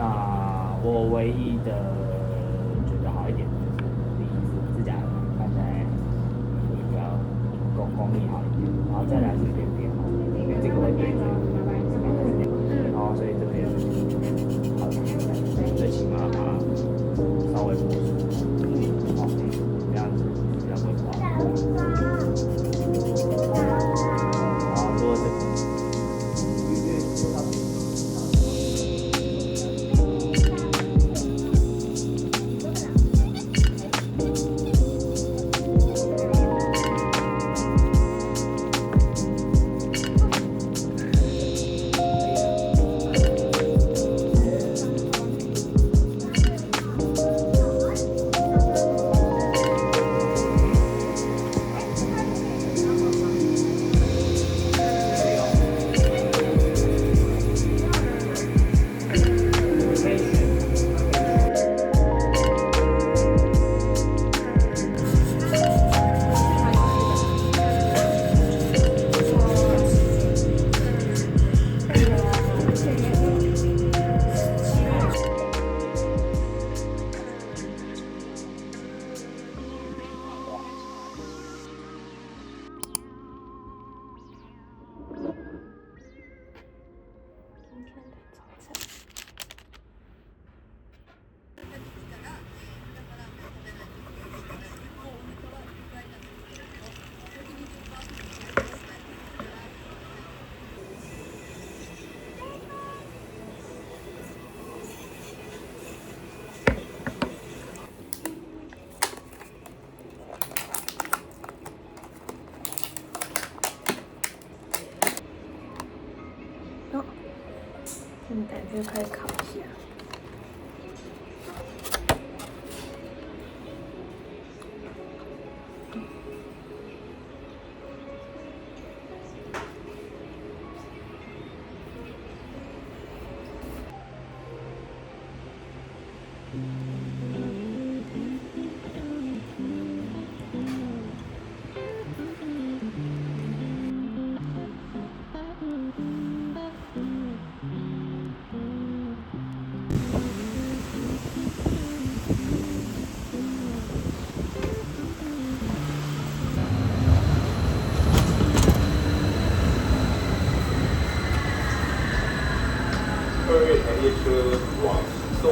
那我唯一的觉得好一点的就是第一是指甲看起来会比较功力好一点，然后再来是边边哦，因为这个会对嘴，然后所以这边好一点，最起码它稍微磨损，哦，这样子比较不会刮。然后如果是感觉可以烤一下。2月台列车往送。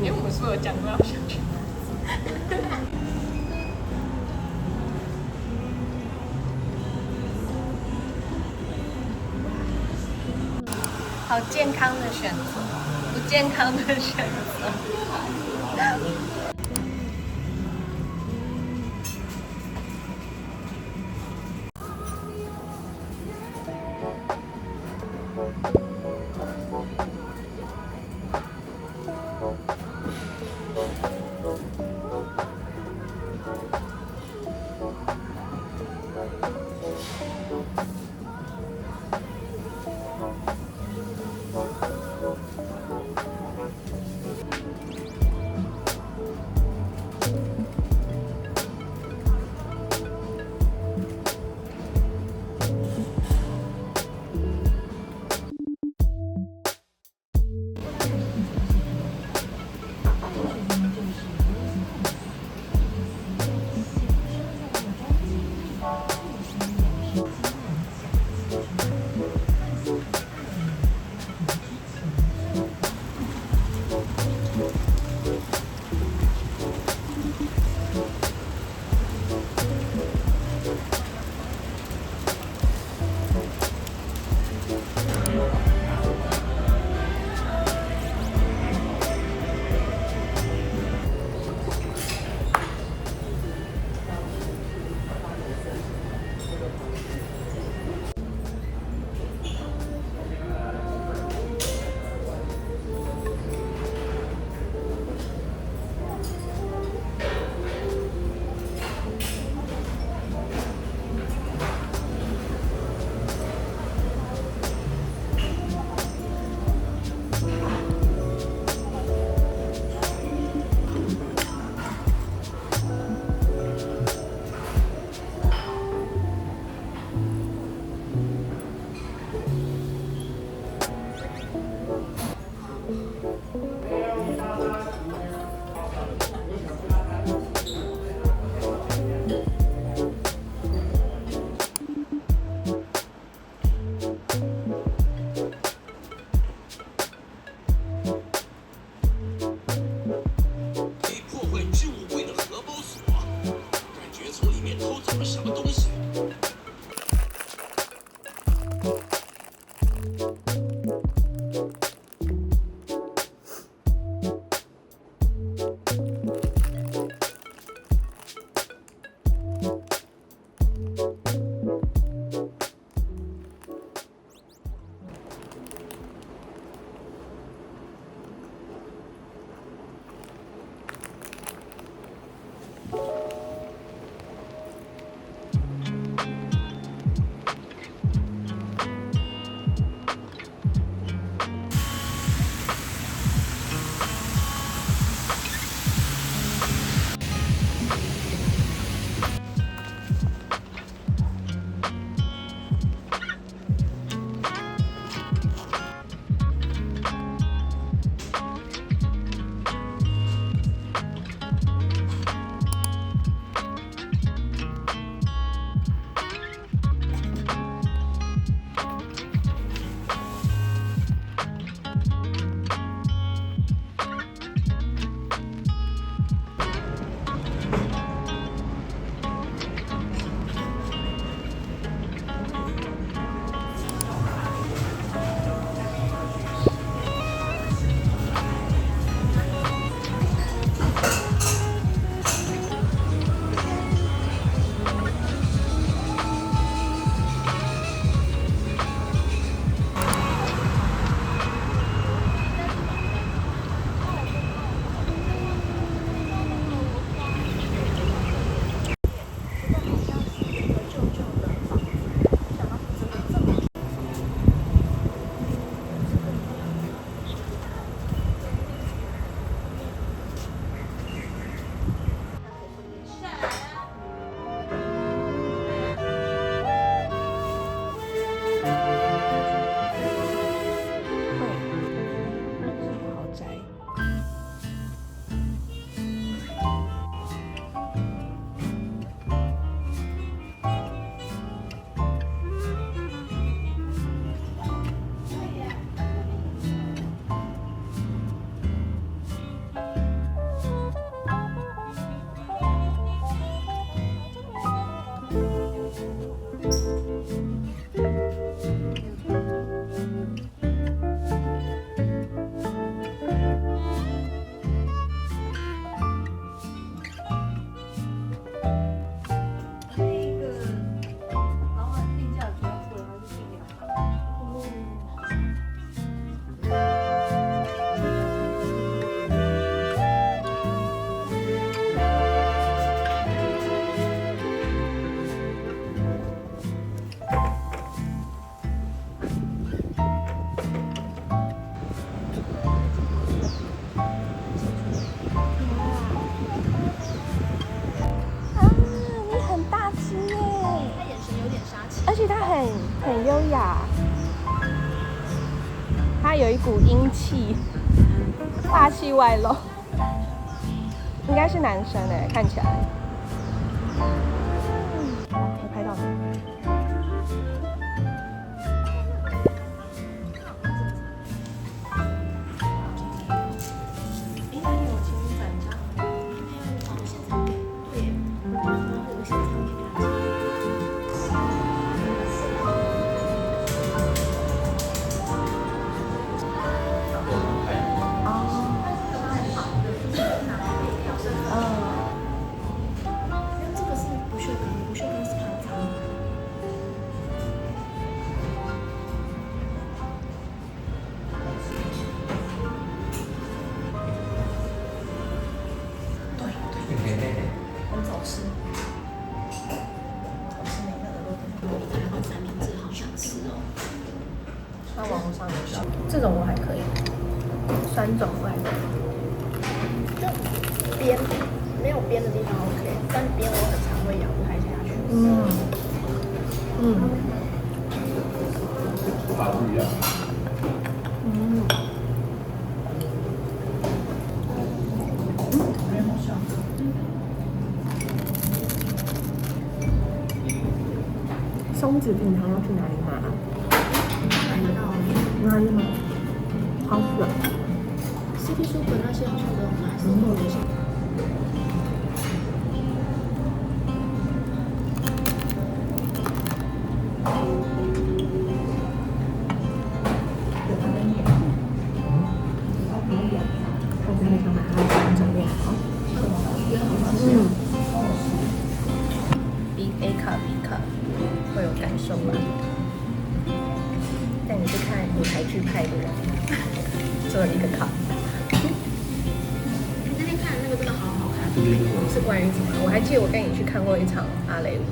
因为我们是不是有讲过要想去？好健康的选择，不健康的选择。优雅，它有一股英气，霸气外露，应该是男生哎，看起来。可以拍到你。很早吃。我吃每个鹅肉都有一个韩国三明治，好想吃哦。那网络上有找，这种我还可以，酸种我还可以。就边没有边的地方 OK， 但边我很常会咬不太下去。法不一样。松子平常要去哪里买啊？买得到哪里买？超市啊。 CP 书本那些好像都有卖，是后流行。我在那个买它的整面好。比 A 卡 B 卡会有感受吗？带你去看舞台剧派的人做了一个卡。那天看那个真的好好看。是关于什么？我还记得我跟你去看过一场芭蕾舞，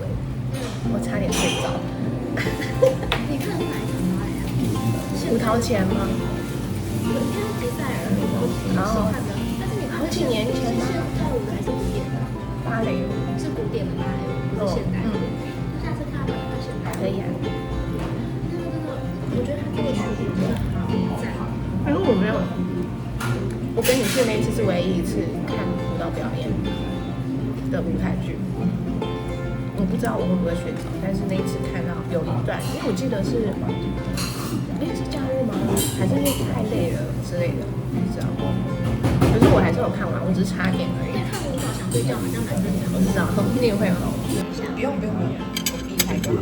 我差点睡着。你看的是哪一场芭蕾啊？五桃前吗？我看比赛而已，然后看的。但是你好几年前是跳舞的还是古典的？芭蕾舞是古典的芭蕾舞，不是现代的。下次看吧，看现代。可以啊。那个真的，我觉得他这个曲子真的好赞。可是我没有，我跟你去那一次是唯一一次看舞蹈表演的舞台剧。我不知道我会不会睡着，但是那一次看到有一段，因为我记得是，是假日吗？还是因为太累了之类的，不知道。可是我还是有看完，我只是差点而已。看舞蹈想睡觉好像蛮正常我知道，你也会吗？不用，我避开就好。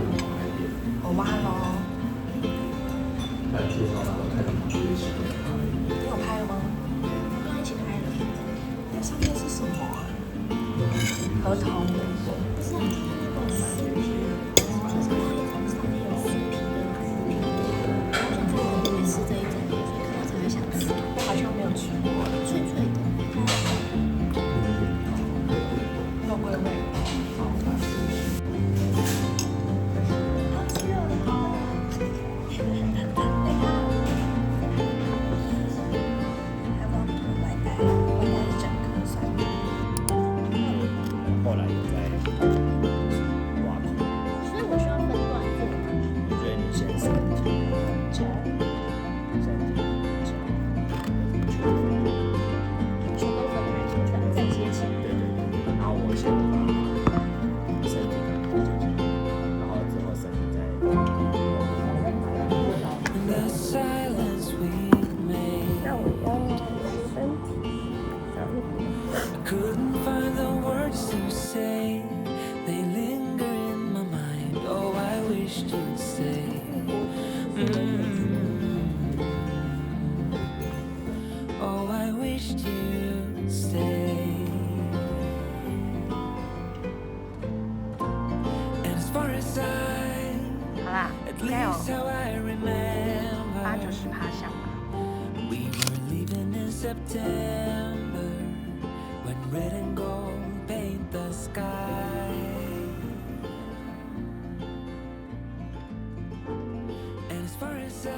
我挖喽。你有拍了吗？刚刚一起拍的。那上面是什么啊？核桃。不是啊，那个丝皮，就是上面有丝皮的fruit，然后想说我都没吃这一种，所以看到才会想吃。我好像没有吃过，脆脆的。肉桂味。后来又在挖苦，所以我需要分段做吗？我觉得你先身体，然后脚，身体脚，全都分开，全部再接起来。对，然后我先把身体放进去，然后之后身体再。 让我用身体找一点。 Couldn't find the words to say. They linger in my mind. Oh, I wished you'd stay. Oh, I wished you'd stay. And as far as I, 好啦， at 应该有 least how I remember, 80%像吧。 we were leaving in September when red and gold paint the sky. And as far as I